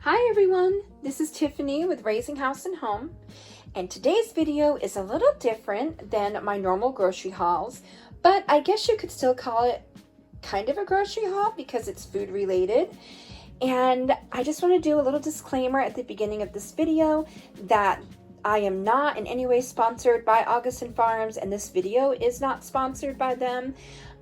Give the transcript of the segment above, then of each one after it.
Hi everyone, this is Tiffany with Raising House and Home, and today's video is a little different than my normal grocery hauls, but I guess you could still call it kind of a grocery haul because it's food related. And I just want to do a little disclaimer at the beginning of this video that I am not in any way sponsored by Augustin Farms, and this video is not sponsored by them.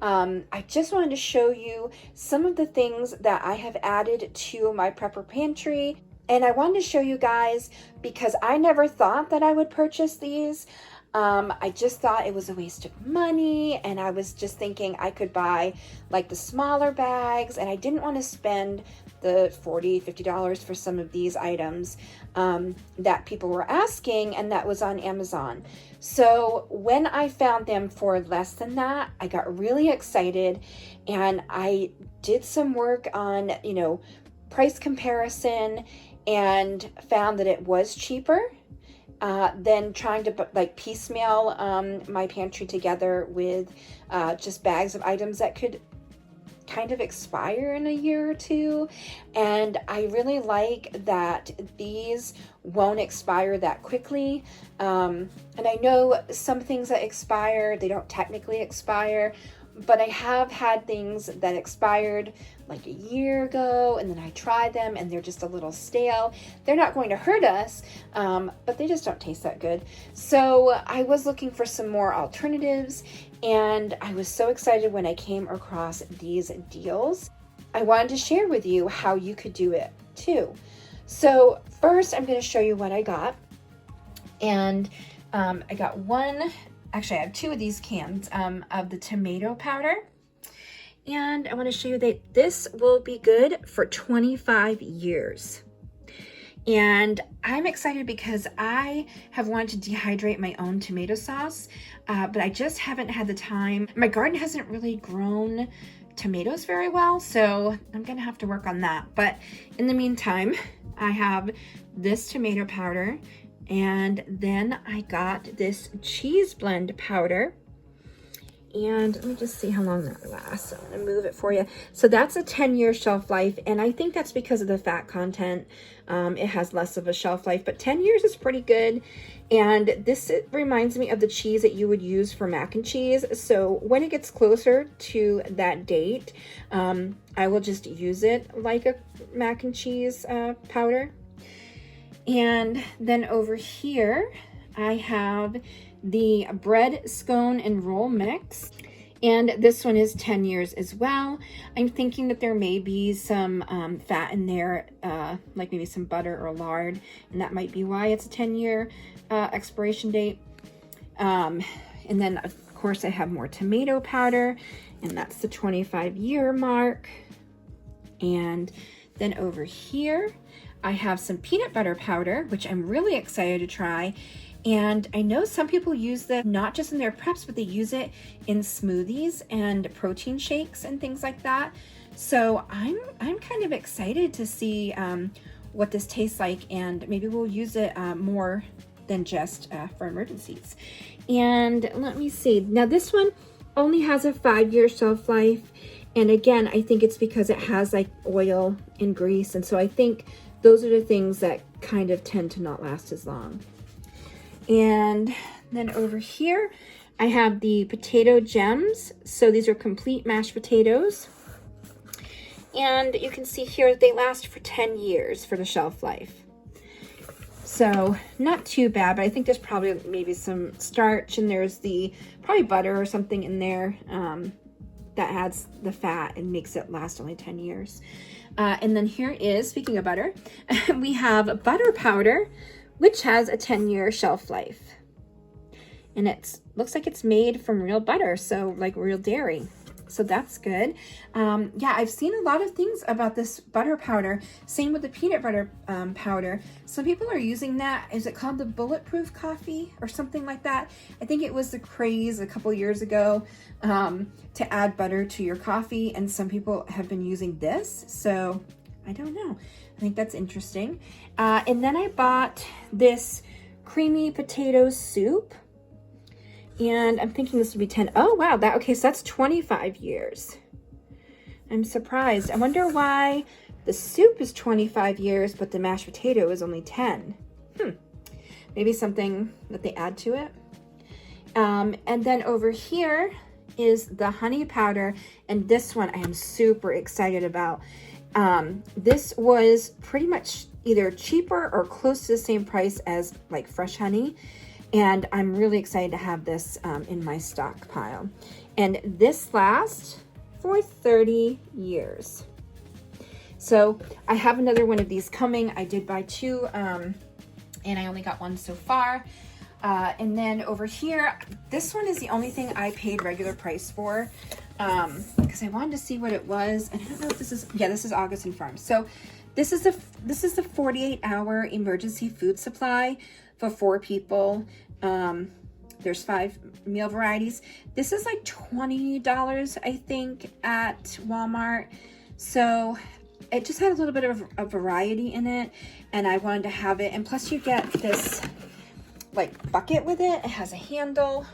I just wanted to show you some of the things that I have added to my prepper pantry. And I wanted to show you guys because I never thought that I would purchase these. I just thought it was a waste of money, and I was just thinking I could buy like the smaller bags, and I didn't want to spend the $40–50 for some of these items that people were asking, and that was on Amazon. So when I found them for less than that, I got really excited, and I did some work on, price comparison, and found that it was cheaper than trying to piecemeal my pantry together with just bags of items that could kind of expire in a year or two. And I really like that these won't expire that quickly. And I know some things that expire, they don't technically expire, but I have had things that expired like a year ago, and then I tried them and they're just a little stale. They're not going to hurt us, but they just don't taste that good. So I was looking for some more alternatives, and I was so excited when I came across these deals. I wanted to share with you how you could do it too. So first I'm going to show you what I got. And I got actually I have two of these cans of the tomato powder. And I want to show you that this will be good for 25 years. And I'm excited because I have wanted to dehydrate my own tomato sauce, but I just haven't had the time. My garden hasn't really grown tomatoes very well, so I'm gonna have to work on that. But in the meantime, I have this tomato powder, and then I got this cheese blend powder. And let me just see how long that lasts. I'm gonna move it for you. So that's a 10-year shelf life, and I think that's because of the fat content. It has less of a shelf life, but 10 years is pretty good. And it reminds me of the cheese that you would use for mac and cheese. So when it gets closer to that date, I will just use it like a mac and cheese powder. And then over here, I have the bread, scone, and roll mix. And this one is 10 years as well. I'm thinking that there may be some fat in there, like maybe some butter or lard, and that might be why it's a 10-year expiration date. And then, of course, I have more tomato powder, and that's the 25-year mark. And then over here, I have some peanut butter powder, which I'm really excited to try. And I know some people use this not just in their preps, but they use it in smoothies and protein shakes and things like that. So I'm kind of excited to see what this tastes like, and maybe we'll use it more than just for emergencies. And let me see. Now this one only has a 5-year shelf life. And again, I think it's because it has like oil and grease. And so I think those are the things that kind of tend to not last as long. And then over here, I have the potato gems. So these are complete mashed potatoes. And you can see here that they last for 10 years for the shelf life. So not too bad, but I think there's probably maybe some starch, and there's probably butter or something in there that adds the fat and makes it last only 10 years. And then here is, speaking of butter, we have butter powder, which has a 10-year shelf life. And it looks like it's made from real butter, so like real dairy. So that's good. Yeah, I've seen a lot of things about this butter powder. Same with the peanut butter powder. Some people are using that. Is it called the bulletproof coffee or something like that? I think it was the craze a couple years ago to add butter to your coffee, and some people have been using this. So I don't know. I think that's interesting. And then I bought this creamy potato soup. And I'm thinking this would be 10. Oh, wow. Okay, so that's 25 years. I'm surprised. I wonder why The soup is 25 years, but the mashed potato is only 10. Maybe something that they add to it. And then over here is the honey powder, and this one I am super excited about. This was pretty much either cheaper or close to the same price as like fresh honey, and I'm really excited to have this in my stockpile. And this lasts for 30 years. So I have another one of these coming. I did buy 2, and I only got 1 so far. And then over here, this one is the only thing I paid regular price for, because I wanted to see what it was. And I don't know if this is, yeah, this is August Farms. So this is the 48-hour emergency food supply for 4 people. There's 5 meal varieties. This is like $20, I think, at Walmart. So it just had a little bit of a variety in it, and I wanted to have it. And plus you get this like bucket with it. It has a handle.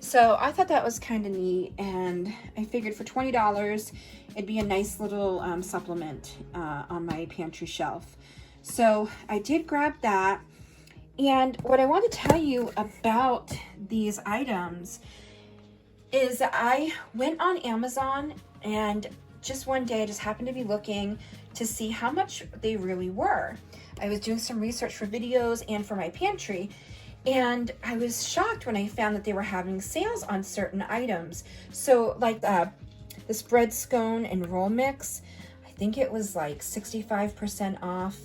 So I thought that was kind of neat, and I figured for $20 it'd be a nice little supplement on my pantry shelf. So I did grab that. And what I want to tell you about these items is I went on Amazon, and just one day I just happened to be looking to see how much they really were. I was doing some research for videos and for my pantry, and I was shocked when I found that they were having sales on certain items. So like this bread scone and roll mix, I think it was like 65% off.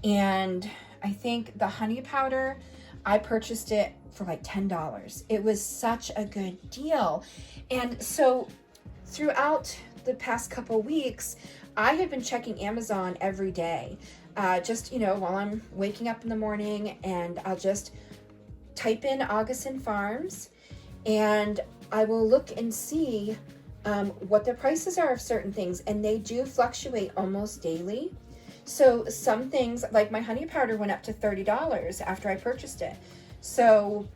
And I think the honey powder, I purchased it for like $10. It was such a good deal. And so throughout the past couple weeks, I have been checking Amazon every day, just, you know, while I'm waking up in the morning, and I'll just type in August Farms, and I will look and see what the prices are of certain things, and they do fluctuate almost daily. So some things, like my honey powder, went up to $30 after I purchased it. So,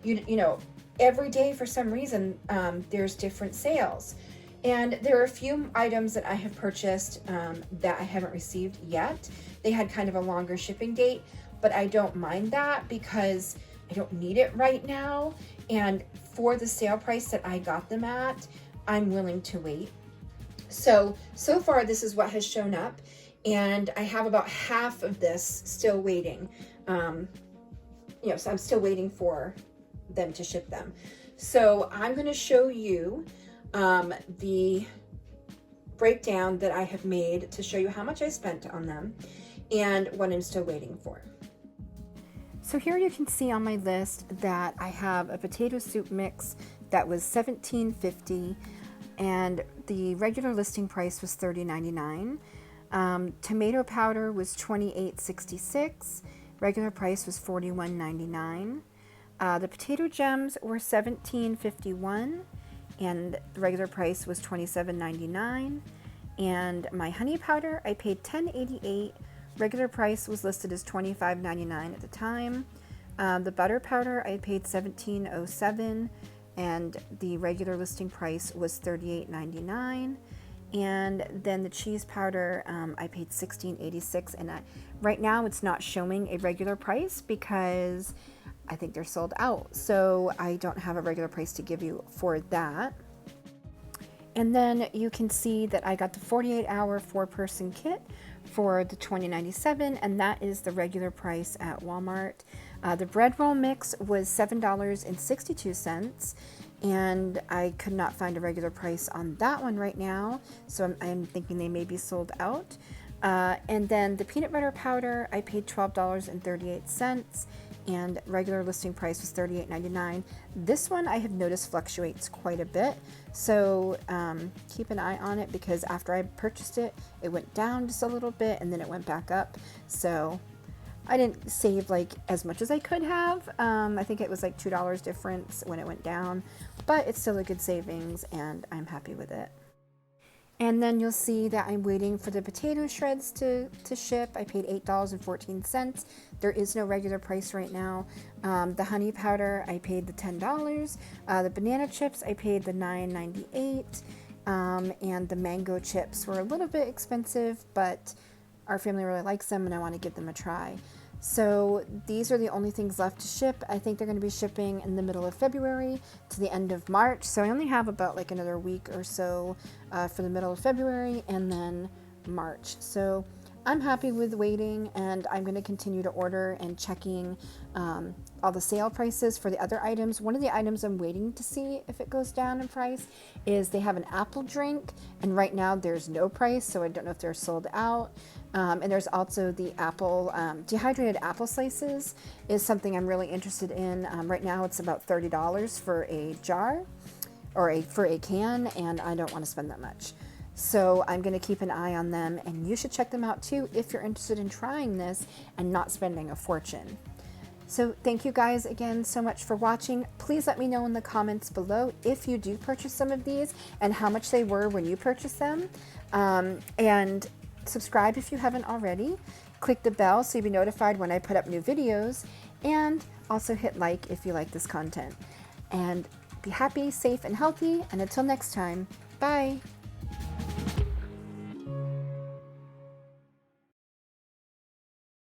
you know, every day for some reason, there's different sales. And there are a few items that I have purchased that I haven't received yet. They had kind of a longer shipping date, but I don't mind that because I don't need it right now. And for the sale price that I got them at, I'm willing to wait. So far this is what has shown up. And I have about half of this still waiting. You know, so I'm still waiting for them to ship them. So I'm going to show you the breakdown that I have made to show you how much I spent on them and what I'm still waiting for. So here you can see on my list that I have a potato soup mix that was $17.50, and the regular listing price was $30.99. Tomato powder was $28.66. Regular price was $41.99. The potato gems were $17.51, and the regular price was $27.99. And my honey powder, I paid $10.88. Regular price was listed as $25.99 at the time. The butter powder, I paid $17.07, and the regular listing price was $38.99. And then the cheese powder, I paid $16.86, and right now it's not showing a regular price because I think they're sold out. So I don't have a regular price to give you for that. And then you can see that I got the 48-hour 4-person kit for the $20.97, and that is the regular price at Walmart. The bread roll mix was $7.62, and I could not find a regular price on that one right now, so I'm thinking they may be sold out. And then the peanut butter powder, I paid $12.38, and regular listing price was $38.99. This one I have noticed fluctuates quite a bit, so keep an eye on it, because after I purchased it, it went down just a little bit and then it went back up. So I didn't save like as much as I could have. I think it was like $2 difference when it went down, but it's still a good savings and I'm happy with it. And then you'll see that I'm waiting for the potato shreds to ship. I paid $8.14. There is no regular price right now. The honey powder, I paid the $10. The banana chips, I paid the $9.98. and the mango chips were a little bit expensive, but our family really likes them and I want to give them a try. So these are the only things left to ship. I think they're going to be shipping in the middle of February to the end of March. So I only have about like another week or so for the middle of February and then March. So I'm happy with waiting, and I'm going to continue to order and checking all the sale prices for the other items. One of the items I'm waiting to see if it goes down in price is they have an apple drink, and right now there's no price, so I don't know if they're sold out. And there's also the apple, dehydrated apple slices is something I'm really interested in. Right now it's about $30 for a jar or for a can, and I don't want to spend that much. So I'm going to keep an eye on them, and you should check them out too if you're interested in trying this and not spending a fortune. So thank you guys again so much for watching. Please let me know in the comments below if you do purchase some of these and how much they were when you purchased them. And subscribe if you haven't already. Click the bell so you'll be notified when I put up new videos, and also hit like if you like this content. And be happy, safe, and healthy, and until next time, bye!